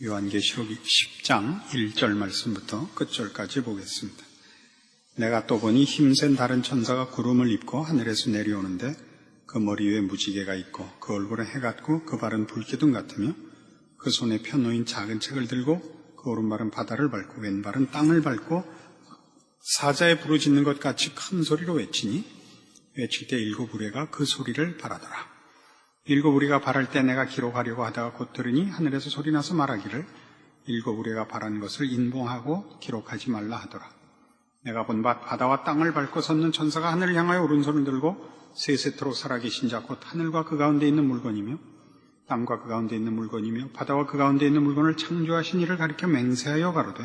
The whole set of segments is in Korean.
요한계시록 10장 1절 말씀부터 끝절까지 보겠습니다. 내가 또 보니 힘센 다른 천사가 구름을 입고 하늘에서 내려오는데 그 머리 위에 무지개가 있고 그 얼굴은 해 같고 그 발은 불기둥 같으며 그 손에 펴놓인 작은 책을 들고 그 오른발은 바다를 밟고 왼발은 땅을 밟고 사자의 부르짖는 것 같이 큰 소리로 외치니 외칠 때 일곱 우레가 그 소리를 발하더라. 일곱 우레가 발할 때 내가 기록하려고 하다가 곧 들으니 하늘에서 소리나서 말하기를 일곱 우레가 발한 것을 인봉하고 기록하지 말라 하더라. 내가 본 바다와 땅을 밟고 섰는 천사가 하늘을 향하여 오른손을 들고 세세토록 살아계신 자 곧 하늘과 그 가운데 있는 물건이며 땅과 그 가운데 있는 물건이며 바다와 그 가운데 있는 물건을 창조하신 이를 가리켜 맹세하여 가로되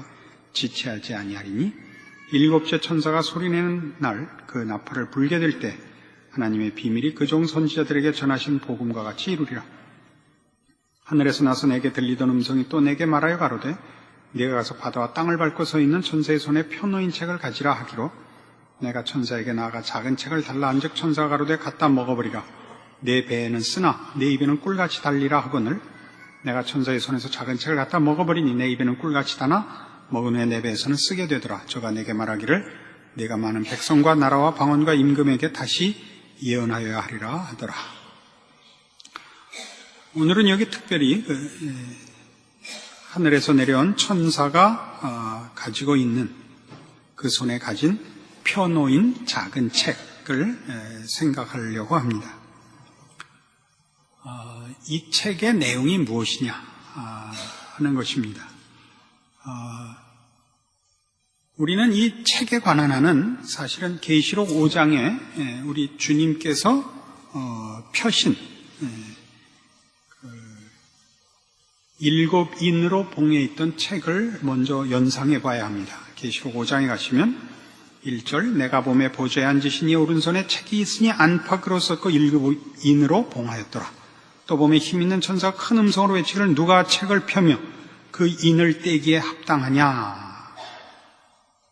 지체하지 아니하리니 일곱째 천사가 소리내는 날 그 나팔을 불게 될 때 하나님의 비밀이 그 종 선지자들에게 전하신 복음과 같이 이루리라. 하늘에서 나서 내게 들리던 음성이 또 내게 말하여 가로되 네가 가서 바다와 땅을 밟고 서 있는 천사의 손에 펴놓인 책을 가지라 하기로 내가 천사에게 나아가 작은 책을 달라 한즉 천사가 가로되 갖다 먹어버리라. 내 배에는 쓰나 내 입에는 꿀같이 달리라 하거늘 내가 천사의 손에서 작은 책을 갖다 먹어버리니 내 입에는 꿀같이 다나 먹은 후에 내 배에서는 쓰게 되더라. 저가 내게 말하기를 내가 많은 백성과 나라와 방언과 임금에게 다시 예언하여야 하리라 하더라. 오늘은 여기 특별히 하늘에서 내려온 천사가 가지고 있는 그 손에 가진 펴놓인 작은 책을 생각하려고 합니다. 이 책의 내용이 무엇이냐 하는 것입니다. 우리는 이 책에 관한 한은 사실은 계시록 5장에 우리 주님께서 펴신 일곱 인으로 봉해 있던 책을 먼저 연상해 봐야 합니다. 계시록 5장에 가시면 1절 내가 봄에 보좌에 앉으신 이 오른손에 책이 있으니 안팎으로 썼고 일곱 인으로 봉하였더라. 또 봄에 힘있는 천사가 큰 음성으로 외치기를 누가 책을 펴며 그 인을 떼기에 합당하냐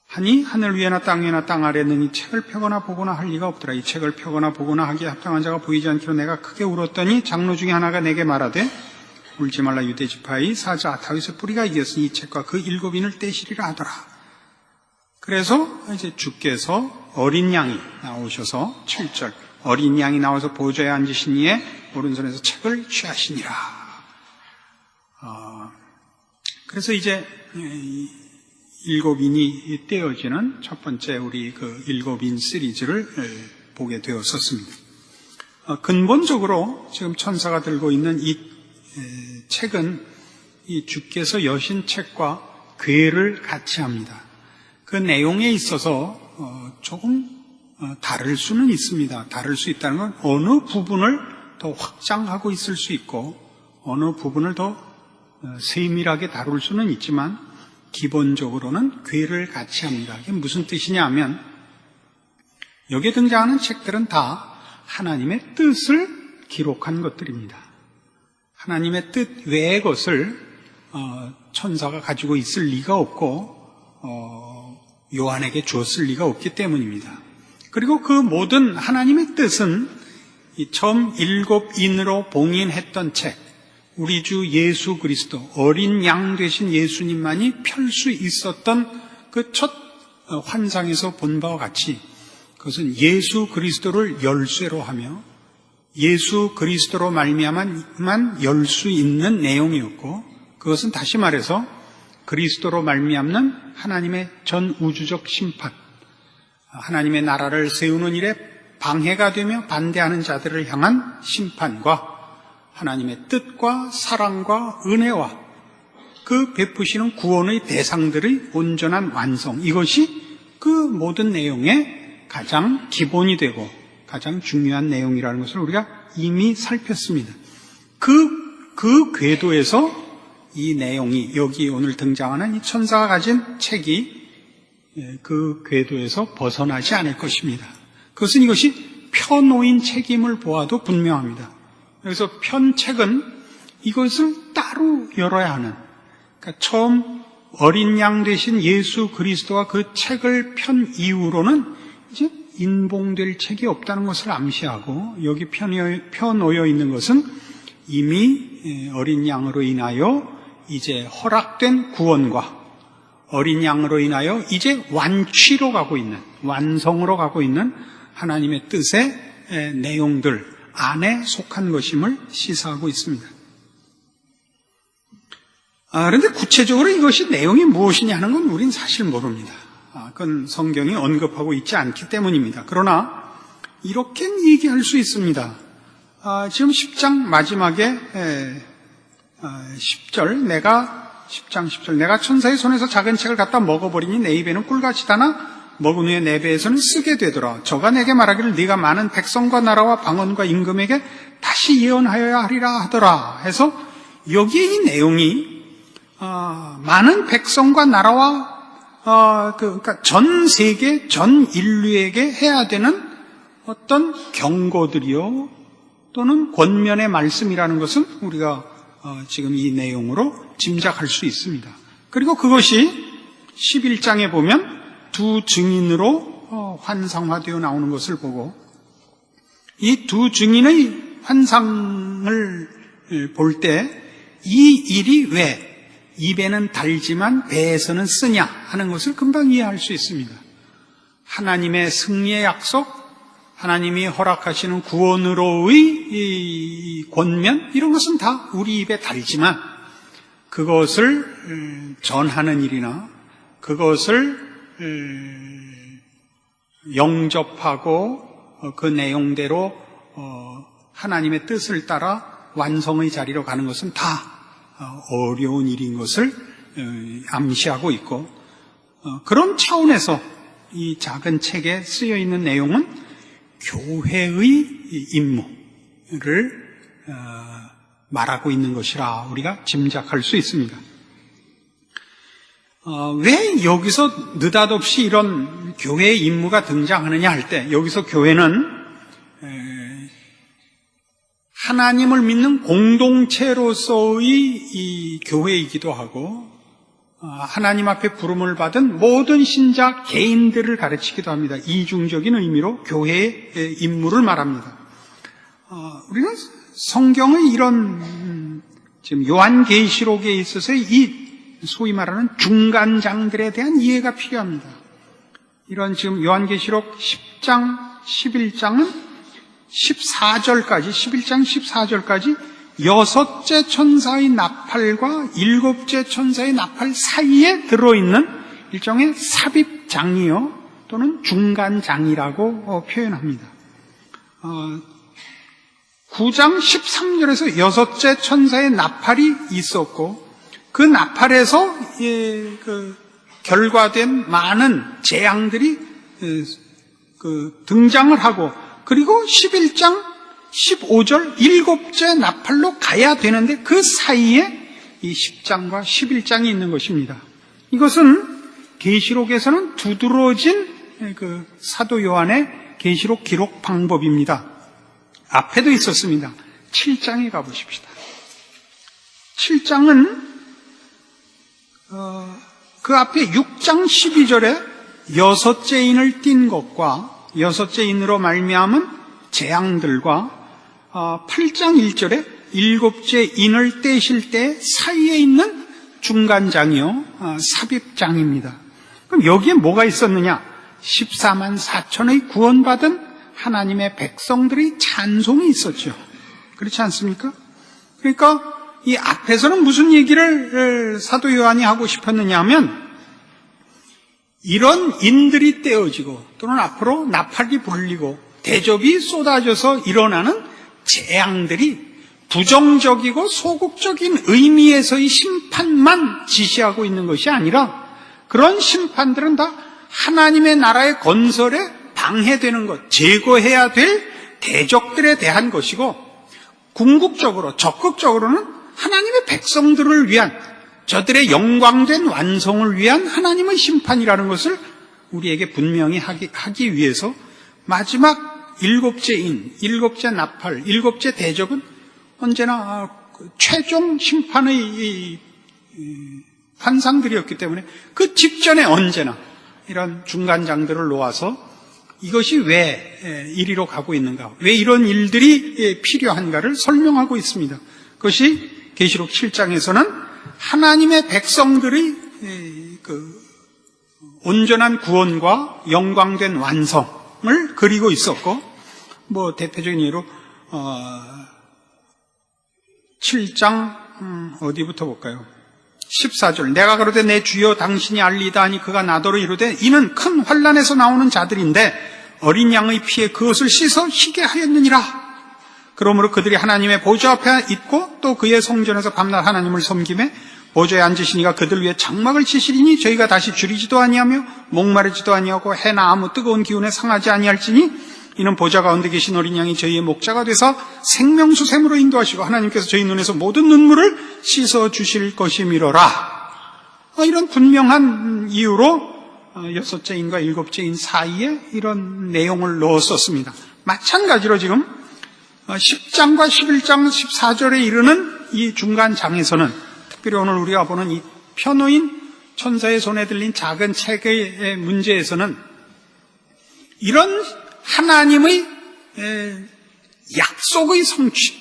하니 하늘 위에나 땅 위에나 땅 아래는 이 책을 펴거나 보거나 할 리가 없더라. 이 책을 펴거나 보거나 하기에 합당한 자가 보이지 않기로 내가 크게 울었더니 장로 중에 하나가 내게 말하되 울지 말라. 유대 지파의 사자 다윗의 뿌리가 이겼으니 이 책과 그 일곱 인을 떼시리라 하더라. 그래서 이제 주께서 어린 양이 나오셔서 7절 어린 양이 나와서 보좌에 앉으신 이의 오른손에서 책을 취하시니라. 그래서 이제 일곱 인이 떼어지는 첫 번째 우리 그 일곱 인 시리즈를 보게 되었었습니다. 근본적으로 지금 천사가 들고 있는 이 책은 이 주께서 여신 책과 궤를 같이 합니다. 그 내용에 있어서 조금 다를 수는 있습니다. 다를 수 있다는 건 어느 부분을 더 확장하고 있을 수 있고 어느 부분을 더 세밀하게 다룰 수는 있지만 기본적으로는 궤를 같이 합니다. 이게 무슨 뜻이냐 하면 여기에 등장하는 책들은 다 하나님의 뜻을 기록한 것들입니다. 하나님의 뜻 외의 것을 천사가 가지고 있을 리가 없고 요한에게 주었을 리가 없기 때문입니다. 그리고 그 모든 하나님의 뜻은 이 처음 일곱 인으로 봉인했던 책, 우리 주 예수 그리스도, 어린 양 되신 예수님만이 펼 수 있었던 그 첫 환상에서 본 바와 같이 그것은 예수 그리스도를 열쇠로 하며 예수 그리스도로 말미암아만 열 수 있는 내용이었고 그것은 다시 말해서 그리스도로 말미암는 하나님의 전 우주적 심판, 하나님의 나라를 세우는 일에 방해가 되며 반대하는 자들을 향한 심판과 하나님의 뜻과 사랑과 은혜와 그 베푸시는 구원의 대상들의 온전한 완성, 이것이 그 모든 내용의 가장 기본이 되고 가장 중요한 내용이라는 것을 우리가 이미 살폈습니다. 그 궤도에서 이 내용이 여기 오늘 등장하는 이 천사가 가진 책이 그 궤도에서 벗어나지 않을 것입니다. 그것은 이것이 펴놓인 책임을 보아도 분명합니다. 그래서 편 책은 이것을 따로 열어야 하는, 그러니까 처음 어린 양 되신 예수 그리스도가 그 책을 편 이후로는 이제 인봉될 책이 없다는 것을 암시하고 여기 펴놓여 있는 것은 이미 어린 양으로 인하여 이제 허락된 구원과 어린 양으로 인하여 이제 완취로 가고 있는, 완성으로 가고 있는 하나님의 뜻의 내용들 안에 속한 것임을 시사하고 있습니다. 그런데 구체적으로 이것이 내용이 무엇이냐는 건 우린 사실 모릅니다. 그건 성경이 언급하고 있지 않기 때문입니다. 그러나 이렇게 얘기할 수 있습니다. 지금 10장 마지막에 10절 내가 천사의 손에서 작은 책을 갖다 먹어버리니 내 입에는 꿀같이 다나 먹은 후에 내 배에서는 쓰게 되더라. 저가 내게 말하기를 네가 많은 백성과 나라와 방언과 임금에게 다시 예언하여야 하리라 하더라 해서 여기에 이 내용이 많은 백성과 나라와 그러니까 전 세계 전 인류에게 해야 되는 어떤 경고들이요 또는 권면의 말씀이라는 것은 우리가 지금 이 내용으로 짐작할 수 있습니다. 그리고 그것이 11장에 보면 두 증인으로 환상화되어 나오는 것을 보고 이 두 증인의 환상을 볼 때 이 일이 왜 입에는 달지만 배에서는 쓰냐 하는 것을 금방 이해할 수 있습니다. 하나님의 승리의 약속, 하나님이 허락하시는 구원으로의 이 권면 이런 것은 다 우리 입에 달지만 그것을 전하는 일이나 그것을 영접하고 그 내용대로 하나님의 뜻을 따라 완성의 자리로 가는 것은 다 어려운 일인 것을 암시하고 있고 그런 차원에서 이 작은 책에 쓰여 있는 내용은 교회의 임무를 말하고 있는 것이라 우리가 짐작할 수 있습니다. 왜 여기서 느닷없이 이런 교회의 임무가 등장하느냐 할 때 여기서 교회는 하나님을 믿는 공동체로서의 이 교회이기도 하고 하나님 앞에 부름을 받은 모든 신자 개인들을 가르치기도 합니다. 이중적인 의미로 교회의 임무를 말합니다. 우리는 성경의 이런 지금 요한계시록에 있어서의 이 소위 말하는 중간장들에 대한 이해가 필요합니다. 이런 지금 요한계시록 10장, 11장은 14절까지, 11장 14절까지 여섯째 천사의 나팔과 일곱째 천사의 나팔 사이에 들어있는 일종의 삽입장이요 또는 중간장이라고 표현합니다. 9장 13절에서 여섯째 천사의 나팔이 있었고 그 나팔에서 결과된 많은 재앙들이 등장을 하고 그리고 11장 15절 일곱째 나팔로 가야 되는데 그 사이에 이 10장과 11장이 있는 것입니다. 이것은 계시록에서는 두드러진 그 사도 요한의 계시록 기록 방법입니다. 앞에도 있었습니다. 7장에 가보십시다. 7장은 그 앞에 6장 12절에 여섯째 인을 띈 것과 여섯째 인으로 말미암은 재앙들과 8장 1절에 일곱째 인을 떼실 때 사이에 있는 중간장이요 삽입장입니다. 그럼 여기에 뭐가 있었느냐? 14만 4천의 구원받은 하나님의 백성들의 찬송이 있었죠. 그렇지 않습니까? 그러니까 이 앞에서는 무슨 얘기를 사도 요한이 하고 싶었느냐 하면 이런 인들이 떼어지고 또는 앞으로 나팔이 불리고 대접이 쏟아져서 일어나는 재앙들이 부정적이고 소극적인 의미에서의 심판만 지시하고 있는 것이 아니라 그런 심판들은 다 하나님의 나라의 건설에 방해되는 것, 제거해야 될 대적들에 대한 것이고 궁극적으로 적극적으로는 하나님의 백성들을 위한 저들의 영광된 완성을 위한 하나님의 심판이라는 것을 우리에게 분명히 하기 위해서 마지막 일곱째 인, 일곱째 나팔, 일곱째 대접은 언제나 최종 심판의 환상들이었기 때문에 그 직전에 언제나 이런 중간장들을 놓아서 이것이 왜 이리로 가고 있는가, 왜 이런 일들이 필요한가를 설명하고 있습니다. 그것이 계시록 7장에서는 하나님의 백성들의 온전한 구원과 영광된 완성을 그리고 있었고, 대표적인 예로 7장 어디부터 볼까요? 14절. 내가 가로되 내 주여 당신이 알리다 하니 그가 나더러 이르되 이는 큰 환난에서 나오는 자들인데 어린 양의 피에 그것을 씻어 희게 하였느니라. 그러므로 그들이 하나님의 보좌 앞에 있고 또 그의 성전에서 밤낮 하나님을 섬기매 보좌에 앉으시니가 그들 위에 장막을 치시리니 저희가 다시 줄이지도 아니하며 목마르지도 아니하고 해나 아무 뜨거운 기운에 상하지 아니할지니 이는 보좌 가운데 계신 어린 양이 저희의 목자가 되사 생명수 샘으로 인도하시고 하나님께서 저희 눈에서 모든 눈물을 씻어 주실 것이미로라. 이런 분명한 이유로 6째인과 7째인 사이에 이런 내용을 넣었었습니다. 마찬가지로 지금 10장과 11장 14절에 이르는 이 중간 장에서는, 특별히 오늘 우리가 보는 이 편호인 천사의 손에 들린 작은 책의 문제에서는 이런 하나님의 약속의 성취,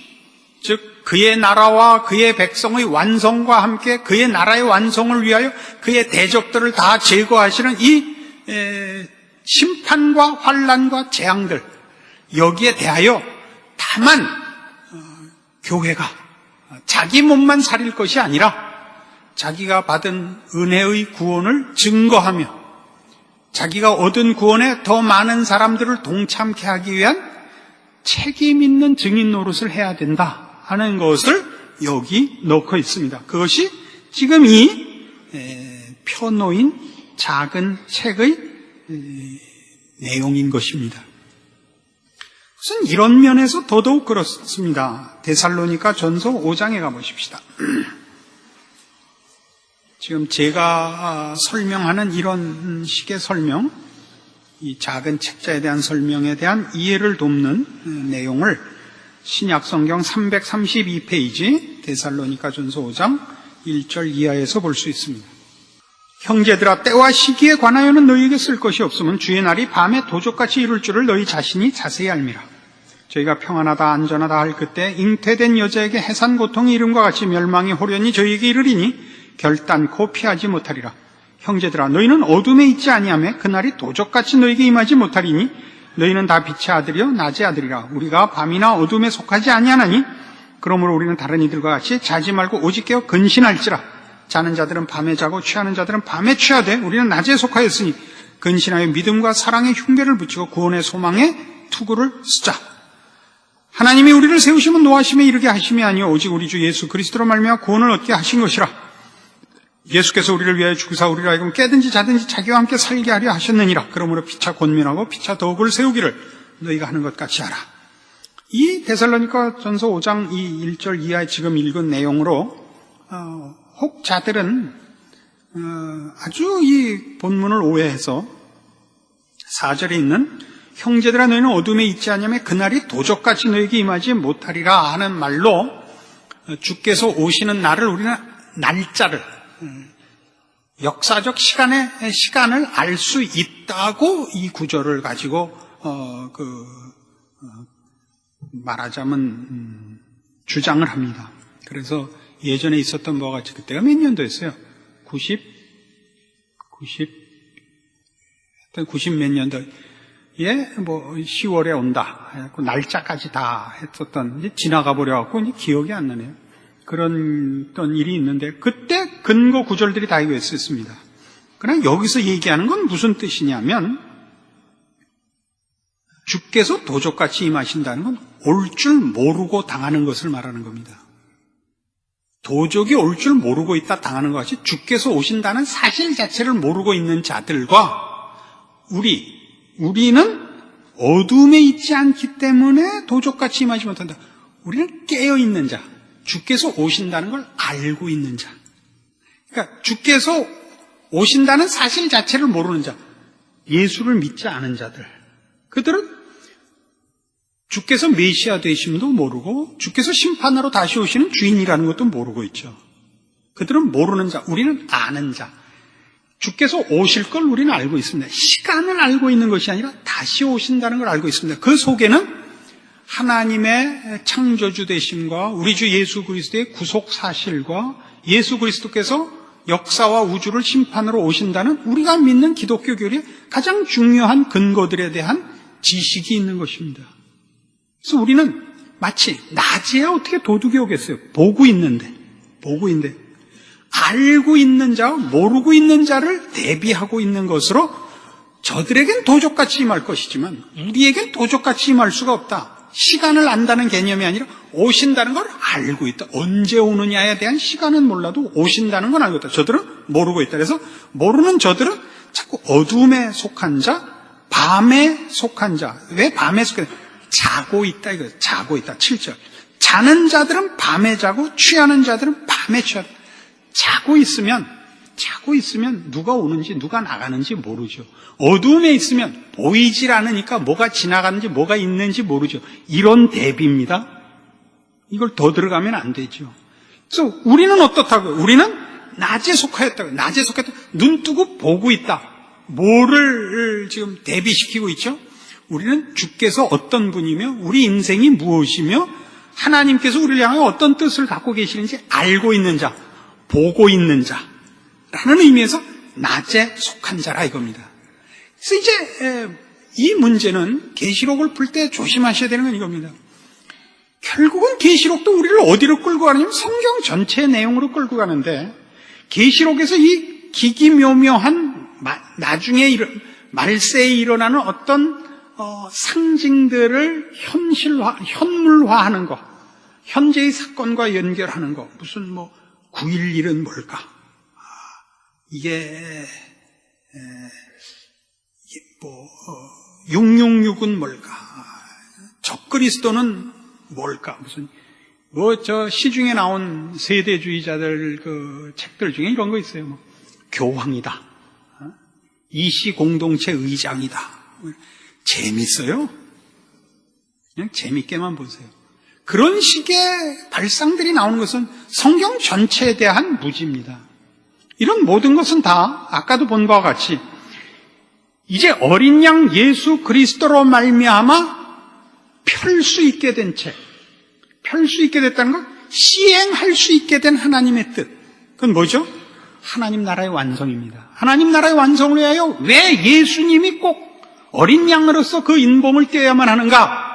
즉 그의 나라와 그의 백성의 완성과 함께 그의 나라의 완성을 위하여 그의 대적들을 다 제거하시는 이 심판과 환난과 재앙들, 여기에 대하여 다만 교회가 자기 몸만 살릴 것이 아니라 자기가 받은 은혜의 구원을 증거하며 자기가 얻은 구원에 더 많은 사람들을 동참케 하기 위한 책임 있는 증인 노릇을 해야 된다 하는 것을 여기 넣고 있습니다. 그것이 지금 이 편노인 작은 책의 내용인 것입니다. 우선 이런 면에서 더더욱 그렇습니다. 데살로니가 전서 5장에 가보십시다. 지금 제가 설명하는 이런 식의 설명, 이 작은 책자에 대한 설명에 대한 이해를 돕는 내용을 신약성경 332페이지 데살로니가 전서 5장 1절 이하에서 볼 수 있습니다. 형제들아, 때와 시기에 관하여는 너희에게 쓸 것이 없으면 주의 날이 밤에 도적같이 이룰 줄을 너희 자신이 자세히 알미라. 저희가 평안하다 안전하다 할 그때 잉태된 여자에게 해산 고통이 이름과 같이 멸망이 호련히 저희에게 이르리니 결단코 피하지 못하리라. 형제들아, 너희는 어둠에 있지 아니하며 그날이 도적같이 너희에게 임하지 못하리니 너희는 다 빛의 아들이요 낮의 아들이라. 우리가 밤이나 어둠에 속하지 아니하나니 그러므로 우리는 다른 이들과 같이 자지 말고 오직 깨어 근신할지라. 자는 자들은 밤에 자고 취하는 자들은 밤에 취하되 우리는 낮에 속하였으니 근신하여 믿음과 사랑의 흉배를 붙이고 구원의 소망의 투구를 쓰자. 하나님이 우리를 세우시면 노하심에 이르게 하심이 아니요 오직 우리 주 예수 그리스도로 말미암아 구원을 얻게 하신 것이라. 예수께서 우리를 위하여 죽으사 우리를 하여금 깨든지 자든지 자기와 함께 살게 하려 하셨느니라. 그러므로 피차 권면하고 피차 덕을 세우기를 너희가 하는 것 같이 하라. 이 데살로니가 전서 5장 이 1절 이하에 지금 읽은 내용으로 혹자들은 아주 이 본문을 오해해서 4절에 있는 형제들아 너희는 어둠에 있지 않냐면 그날이 도적같이 너희에게 임하지 못하리라 하는 말로 주께서 오시는 날을 우리는 날짜를 역사적 시간을 알 수 있다고 이 구절을 가지고 말하자면 주장을 합니다. 그래서 예전에 있었던 바와 같이 그때가 몇 년도였어요? 90 몇 년도에 10월에 온다 해갖고 날짜까지 다 했었던, 이제 지나가 버려갖고 이제 기억이 안 나네요. 그런 일이 있는데 그때 근거 구절들이 다 이거 있었습니다. 그러나 여기서 얘기하는 건 무슨 뜻이냐면 주께서 도적같이 임하신다는 건 올 줄 모르고 당하는 것을 말하는 겁니다. 도적이 올 줄 모르고 있다 당하는 것 같이 주께서 오신다는 사실 자체를 모르고 있는 자들과 우리는 어둠에 있지 않기 때문에 도적같이 임하지 못한다. 우리는 깨어있는 자, 주께서 오신다는 걸 알고 있는 자, 그러니까 주께서 오신다는 사실 자체를 모르는 자, 예수를 믿지 않은 자들, 그들은 주께서 메시아 되심도 모르고 주께서 심판하러 다시 오시는 주인이라는 것도 모르고 있죠. 그들은 모르는 자, 우리는 아는 자. 주께서 오실 걸 우리는 알고 있습니다. 시간을 알고 있는 것이 아니라 다시 오신다는 걸 알고 있습니다. 그 속에는 하나님의 창조주 되심과 우리 주 예수 그리스도의 구속 사실과 예수 그리스도께서 역사와 우주를 심판으로 오신다는 우리가 믿는 기독교 교리의 가장 중요한 근거들에 대한 지식이 있는 것입니다. 그래서 우리는 마치 낮에야 어떻게 도둑이 오겠어요? 보고 있는데 알고 있는 자와 모르고 있는 자를 대비하고 있는 것으로 저들에겐 도적같이 임할 것이지만 우리에겐 도적같이 임할 수가 없다. 시간을 안다는 개념이 아니라 오신다는 걸 알고 있다. 언제 오느냐에 대한 시간은 몰라도 오신다는 건 알고 있다. 저들은 모르고 있다. 그래서 모르는 저들은 자꾸 어둠에 속한 자, 밤에 속한 자. 왜 밤에 속한 자? 자고 있다 이거예요. 자고 있다. 7절. 자는 자들은 밤에 자고 취하는 자들은 밤에 취하다. 자고 있으면 누가 오는지 누가 나가는지 모르죠. 어두움에 있으면 보이질 않으니까 뭐가 지나가는지 뭐가 있는지 모르죠. 이런 대비입니다. 이걸 더 들어가면 안 되죠. 그래서 우리는 어떻다고요? 우리는 낮에 속하였다고요. 낮에 속했다. 눈 뜨고 보고 있다. 뭐를 지금 대비시키고 있죠? 우리는 주께서 어떤 분이며 우리 인생이 무엇이며 하나님께서 우리를 향해 어떤 뜻을 갖고 계시는지 알고 있는 자, 보고 있는 자라는 의미에서 낮에 속한 자라 이겁니다. 그래서 이제 이 문제는 계시록을 풀 때 조심하셔야 되는 건 이겁니다. 결국은 계시록도 우리를 어디로 끌고 가느냐면 성경 전체의 내용으로 끌고 가는데 계시록에서 이 기기묘묘한 나중에 말세에 일어나는 어떤 상징들을 현물화하는 것, 현재의 사건과 연결하는 것, 무슨 9.11은 뭘까? 이게 666은 뭘까? 적그리스도는 뭘까? 무슨 시중에 나온 세대주의자들 그 책들 중에 이런 거 있어요. 교황이다. 이시 공동체 의장이다. 재밌어요. 그냥 재밌게만 보세요. 그런 식의 발상들이 나오는 것은 성경 전체에 대한 무지입니다. 이런 모든 것은 다 아까도 본 바와 같이 이제 어린 양 예수 그리스도로 말미암아 펼 수 있게 된 책, 펼 수 있게 됐다는 것, 시행할 수 있게 된 하나님의 뜻. 그건 뭐죠? 하나님 나라의 완성입니다. 하나님 나라의 완성을 위하여 왜 예수님이 꼭 어린 양으로서 그 인범을 떼어야만 하는가?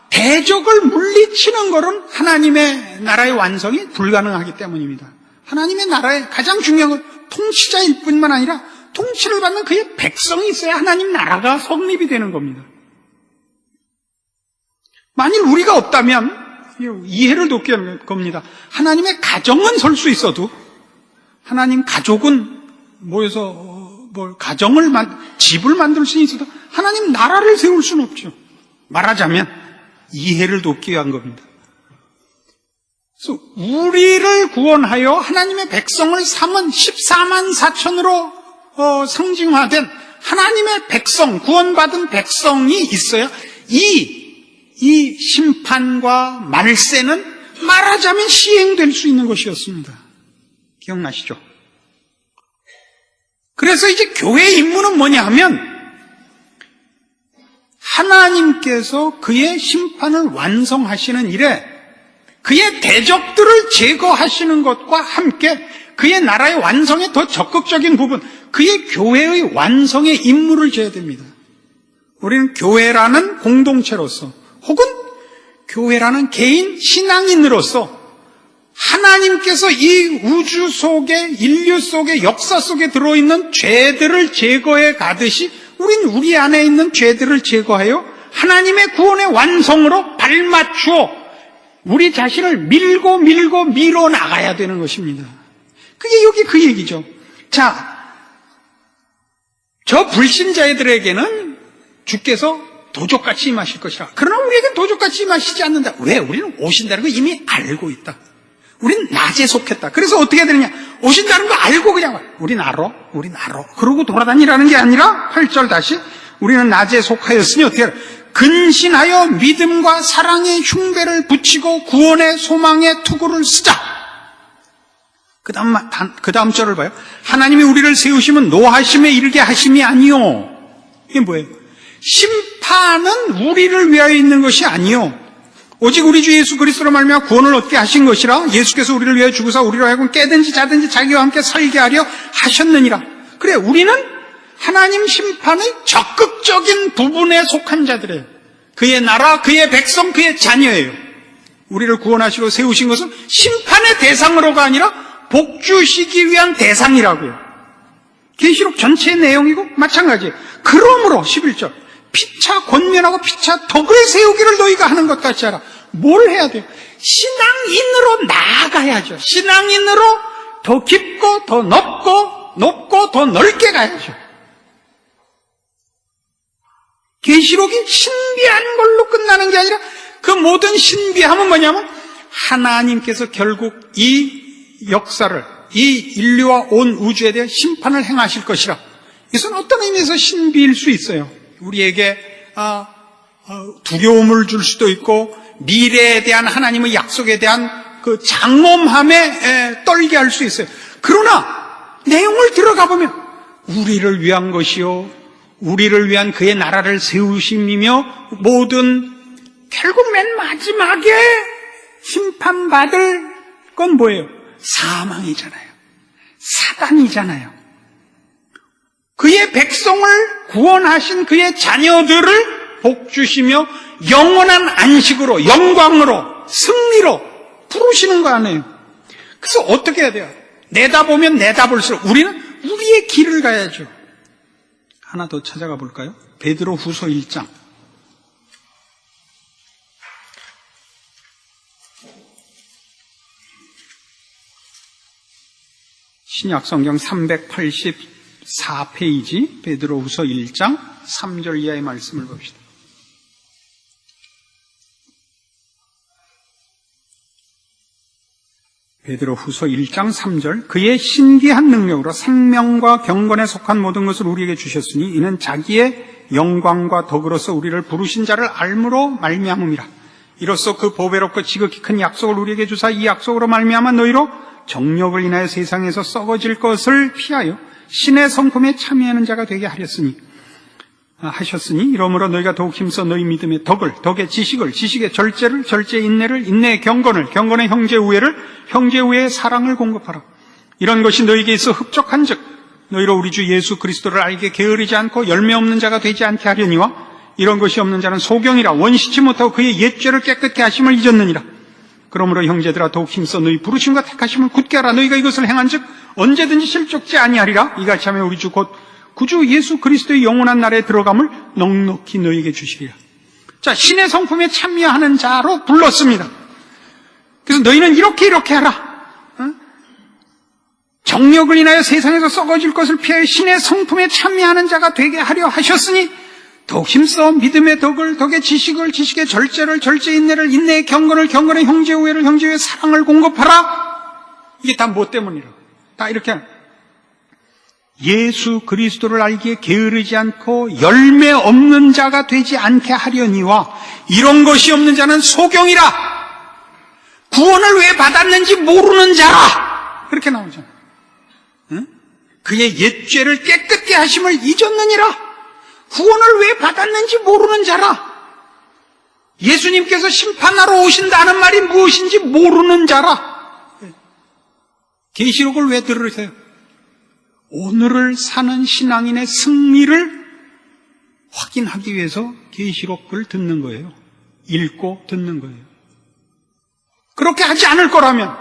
대적을 물리치는 것은 하나님의 나라의 완성이 불가능하기 때문입니다. 하나님의 나라의 가장 중요한 건 통치자일 뿐만 아니라 통치를 받는 그의 백성이 있어야 하나님 나라가 성립이 되는 겁니다. 만일 우리가 없다면 이해를 돕게 하는 겁니다. 하나님의 가정은 설 수 있어도 하나님 가족은 모여서 집을 만들 수 있어도 하나님 나라를 세울 수는 없죠. 말하자면 이해를 돕기 위한 겁니다. 그래서 우리를 구원하여 하나님의 백성을 삼은 14만 4천으로 상징화된 하나님의 백성, 구원받은 백성이 있어야 이 심판과 말세는 말하자면 시행될 수 있는 것이었습니다. 기억나시죠? 그래서 이제 교회의 임무는 뭐냐 하면 하나님께서 그의 심판을 완성하시는 일에 그의 대적들을 제거하시는 것과 함께 그의 나라의 완성에 더 적극적인 부분, 그의 교회의 완성의 임무를 져야 됩니다. 우리는 교회라는 공동체로서 혹은 교회라는 개인 신앙인으로서 하나님께서 이 우주 속에, 인류 속에, 역사 속에 들어있는 죄들을 제거해 가듯이 우린 우리 안에 있는 죄들을 제거하여 하나님의 구원의 완성으로 발맞추어 우리 자신을 밀고 밀어 나가야 되는 것입니다. 그게 여기 그 얘기죠. 자, 저 불신자애들에게는 주께서 도적같이 임하실 것이라. 그러나 우리에겐 도적같이 임하시지 않는다. 왜? 우리는 오신다는 거 이미 알고 있다. 우린 낮에 속했다. 그래서 어떻게 해야 되느냐? 오신다는 거 알고 그냥 우린 알아. 그러고 돌아다니라는 게 아니라 8절 다시 우리는 낮에 속하였으니 어떻게 해야 근신하여 믿음과 사랑의 흉배를 붙이고 구원의 소망의 투구를 쓰자. 그 다음 절을 봐요. 하나님이 우리를 세우시면 노하심에 이르게 하심이 아니요. 이게 뭐예요? 심판은 우리를 위하여 있는 것이 아니요. 오직 우리 주 예수 그리스도로 말미암아 구원을 얻게 하신 것이라. 예수께서 우리를 위하여 죽으사 우리로 하여금 깨든지 자든지 자기와 함께 살게 하려 하셨느니라. 그래, 우리는 하나님 심판의 적극적인 부분에 속한 자들이에요. 그의 나라, 그의 백성, 그의 자녀예요. 우리를 구원하시고 세우신 것은 심판의 대상으로가 아니라 복주시기 위한 대상이라고요. 계시록 전체의 내용이고 마찬가지예요. 그러므로 11절 피차 권면하고 피차 덕을 세우기를 너희가 하는 것 같이 하라. 뭘 해야 돼요? 신앙인으로 나아가야죠. 신앙인으로 더 깊고 더 높고 더 넓게 가야죠. 계시록이 신비한 걸로 끝나는 게 아니라 그 모든 신비함은 뭐냐면 하나님께서 결국 이 역사를, 이 인류와 온 우주에 대한 심판을 행하실 것이라. 이것은 어떤 의미에서 신비일 수 있어요. 우리에게 두려움을 줄 수도 있고 미래에 대한 하나님의 약속에 대한 그 장엄함에 떨게 할 수 있어요. 그러나 내용을 들어가 보면 우리를 위한 것이요, 우리를 위한 그의 나라를 세우심이며 모든 결국 맨 마지막에 심판받을 건 뭐예요? 사망이잖아요. 사단이잖아요. 그의 백성을 구원하신 그의 자녀들을 복주시며 영원한 안식으로, 영광으로, 승리로 부르시는 거 아니에요. 그래서 어떻게 해야 돼요? 내다보면 내다볼수록 우리는 우리의 길을 가야죠. 하나 더 찾아가 볼까요? 베드로 후서 1장. 신약성경 384페이지 베드로 후서 1장 3절 이하의 말씀을 봅시다. 베드로 후서 1장 3절 그의 신기한 능력으로 생명과 경건에 속한 모든 것을 우리에게 주셨으니 이는 자기의 영광과 덕으로서 우리를 부르신 자를 알므로 말미암음이라. 이로써 그 보배롭고 지극히 큰 약속을 우리에게 주사 이 약속으로 말미암아 너희로 정력을 인하여 세상에서 썩어질 것을 피하여 신의 성품에 참여하는 자가 되게 하셨으니 이러므로 너희가 더욱 힘써 너희 믿음의 덕을, 덕의 지식을, 지식의 절제를, 절제의 인내를, 인내의 경건을, 경건의 형제 우애를, 형제 우애의 사랑을 공급하라. 이런 것이 너희에게 있어 흡족한즉 너희로 우리 주 예수 그리스도를 알게 게으르지 않고 열매 없는 자가 되지 않게 하려니와 이런 것이 없는 자는 소경이라 원시치 못하고 그의 옛 죄를 깨끗게 하심을 잊었느니라. 그러므로 형제들아 더욱 힘써 너희 부르심과 택하심을 굳게 하라. 너희가 이것을 행한즉 언제든지 실족지 아니하리라. 이같이 하면 우리 주 곧 구주 예수 그리스도의 영원한 나라에 들어감을 넉넉히 너희에게 주시리라. 자, 신의 성품에 참여하는 자로 불렀습니다. 그래서 너희는 이렇게 하라. 정력을 인하여 세상에서 썩어질 것을 피하여 신의 성품에 참여하는 자가 되게 하려 하셨으니 더욱 힘써 믿음의 덕을, 덕의 지식을, 지식의 절제를, 절제의 인내를, 인내의 경건을, 경건의 형제 우애를, 형제 우애의 사랑을 공급하라. 이게 다 뭐 때문이라? 다 이렇게 예수 그리스도를 알기에 게으르지 않고 열매 없는 자가 되지 않게 하려니와 이런 것이 없는 자는 소경이라. 구원을 왜 받았는지 모르는 자라. 그렇게 나오잖아요. 응? 그의 옛 죄를 깨끗게 하심을 잊었느니라. 구원을 왜 받았는지 모르는 자라. 예수님께서 심판하러 오신다는 말이 무엇인지 모르는 자라. 계시록을 왜 들으세요? 오늘을 사는 신앙인의 승리를 확인하기 위해서 계시록을 듣는 거예요. 읽고 듣는 거예요. 그렇게 하지 않을 거라면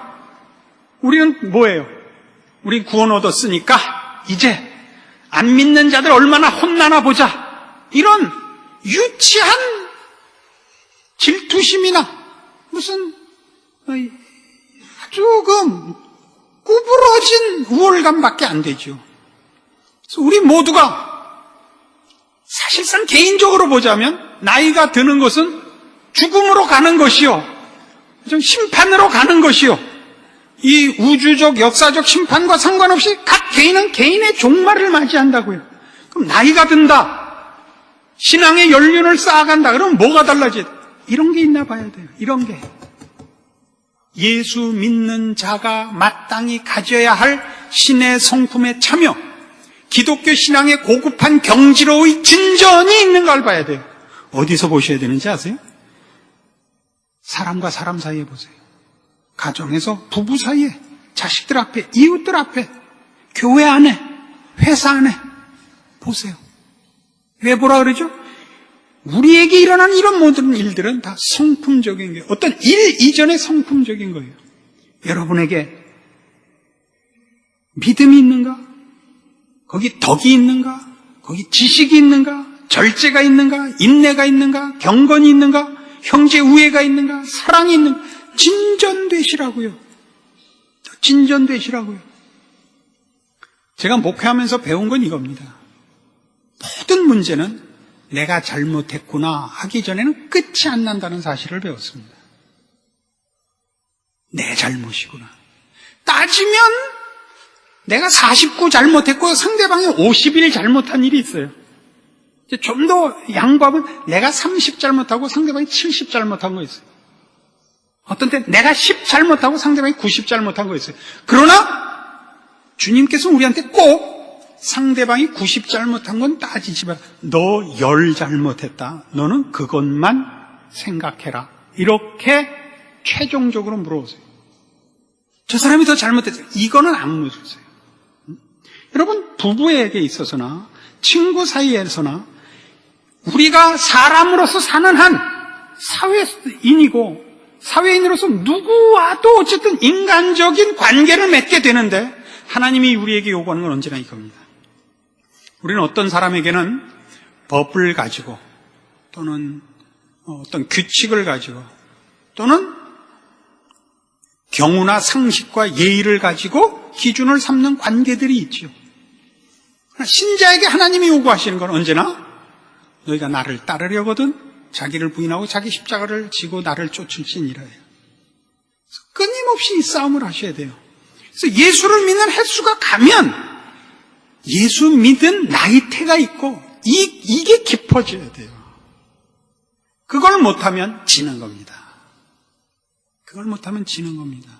우리는 뭐예요? 우리 구원 얻었으니까 이제 안 믿는 자들 얼마나 혼나나 보자. 이런 유치한 질투심이나 무슨 아주 구부러진 우월감밖에 안 되죠. 그래서 우리 모두가 사실상 개인적으로 보자면 나이가 드는 것은 죽음으로 가는 것이요, 심판으로 가는 것이요, 이 우주적 역사적 심판과 상관없이 각 개인은 개인의 종말을 맞이한다고요. 그럼 나이가 든다, 신앙의 연륜을 쌓아간다, 그럼 뭐가 달라지? 이런 게 있나 봐야 돼요. 이런 게 예수 믿는 자가 마땅히 가져야 할 신의 성품에 참여, 기독교 신앙의 고급한 경지로의 진전이 있는 걸 봐야 돼요. 어디서 보셔야 되는지 아세요? 사람과 사람 사이에 보세요. 가정에서 부부 사이에, 자식들 앞에, 이웃들 앞에, 교회 안에, 회사 안에 보세요. 왜 보라 그러죠? 우리에게 일어나는 이런 모든 일들은 다 성품적인 거예요. 어떤 일 이전의 성품적인 거예요. 여러분에게 믿음이 있는가? 거기 덕이 있는가? 거기 지식이 있는가? 절제가 있는가? 인내가 있는가? 경건이 있는가? 형제 우애가 있는가? 사랑이 있는가? 진전되시라고요. 진전되시라고요. 제가 목회하면서 배운 건 이겁니다. 모든 문제는 내가 잘못했구나 하기 전에는 끝이 안 난다는 사실을 배웠습니다. 내 잘못이구나. 따지면 내가 49 잘못했고 상대방이 51 잘못한 일이 있어요. 좀 더 양보하면 내가 30 잘못하고 상대방이 70 잘못한 거 있어요. 어떤 때 내가 10 잘못하고 상대방이 90 잘못한 거 있어요. 그러나 주님께서 우리한테 꼭 상대방이 90 잘못한 건 따지지 마. 너 10 잘못했다. 너는 그것만 생각해라. 이렇게 최종적으로 물어보세요. 저 사람이 더 잘못했어요. 이거는 안 물으세요. 여러분, 부부에게 있어서나 친구 사이에서나 우리가 사람으로서 사는 한 사회인이고 사회인으로서 누구와도 어쨌든 인간적인 관계를 맺게 되는데 하나님이 우리에게 요구하는 건 언제나 이겁니다. 우리는 어떤 사람에게는 법을 가지고 또는 어떤 규칙을 가지고 또는 경우나 상식과 예의를 가지고 기준을 삼는 관계들이 있죠. 신자에게 하나님이 요구하시는 건 언제나 너희가 나를 따르려거든 자기를 부인하고 자기 십자가를 지고 나를 쫓을지니라. 끊임없이 이 싸움을 하셔야 돼요. 그래서 예수를 믿는 횟수가 가면 예수 믿은 나이테가 있고 이게 깊어져야 돼요. 그걸 못하면 지는 겁니다. 그걸 못하면 지는 겁니다.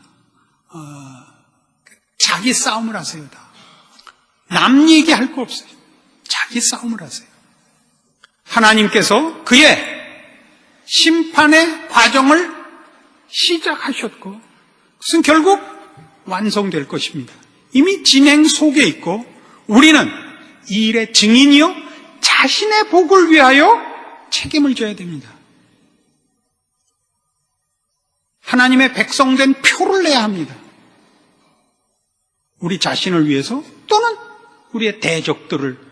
자기 싸움을 하세요. 다. 남 얘기할 거 없어요. 자기 싸움을 하세요. 하나님께서 그의 심판의 과정을 시작하셨고 그것은 결국 완성될 것입니다. 이미 진행 속에 있고 우리는 이 일의 증인이요 자신의 복을 위하여 책임을 져야 됩니다. 하나님의 백성된 표를 내야 합니다. 우리 자신을 위해서 또는 우리의 대적들을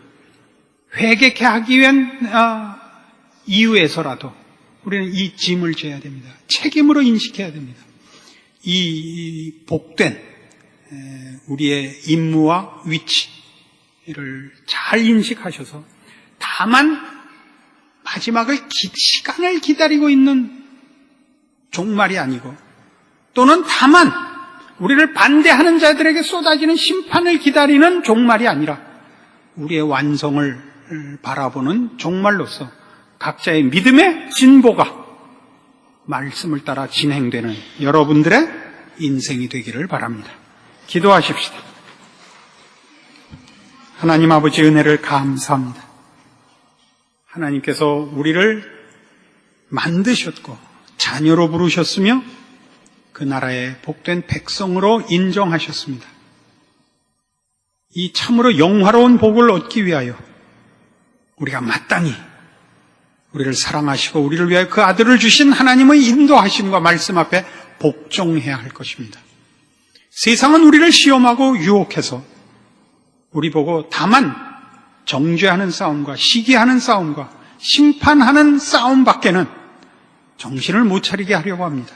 회개케 하기 위한 이유에서라도 우리는 이 짐을 져야 됩니다. 책임으로 인식해야 됩니다. 이 복된 우리의 임무와 위치를 잘 인식하셔서 다만 시간을 기다리고 있는 종말이 아니고 또는 다만 우리를 반대하는 자들에게 쏟아지는 심판을 기다리는 종말이 아니라 우리의 완성을 바라보는 종말로서 각자의 믿음의 진보가 말씀을 따라 진행되는 여러분들의 인생이 되기를 바랍니다. 기도하십시다. 하나님 아버지 은혜를 감사합니다. 하나님께서 우리를 만드셨고 자녀로 부르셨으며 그 나라의 복된 백성으로 인정하셨습니다. 이 참으로 영화로운 복을 얻기 위하여 우리가 마땅히 우리를 사랑하시고 우리를 위하여 그 아들을 주신 하나님의 인도하심과 말씀 앞에 복종해야 할 것입니다. 세상은 우리를 시험하고 유혹해서 우리 보고 다만 정죄하는 싸움과 시기하는 싸움과 심판하는 싸움밖에는 정신을 못 차리게 하려고 합니다.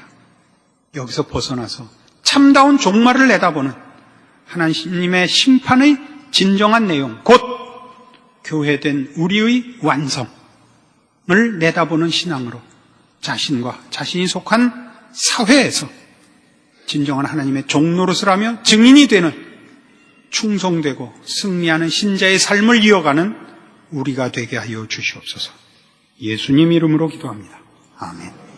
여기서 벗어나서 참다운 종말을 내다보는 하나님의 심판의 진정한 내용, 곧 교회된 우리의 완성을 내다보는 신앙으로 자신과 자신이 속한 사회에서 진정한 하나님의 종노릇을 하며 증인이 되는 충성되고 승리하는 신자의 삶을 이어가는 우리가 되게 하여 주시옵소서. 예수님 이름으로 기도합니다. 아멘.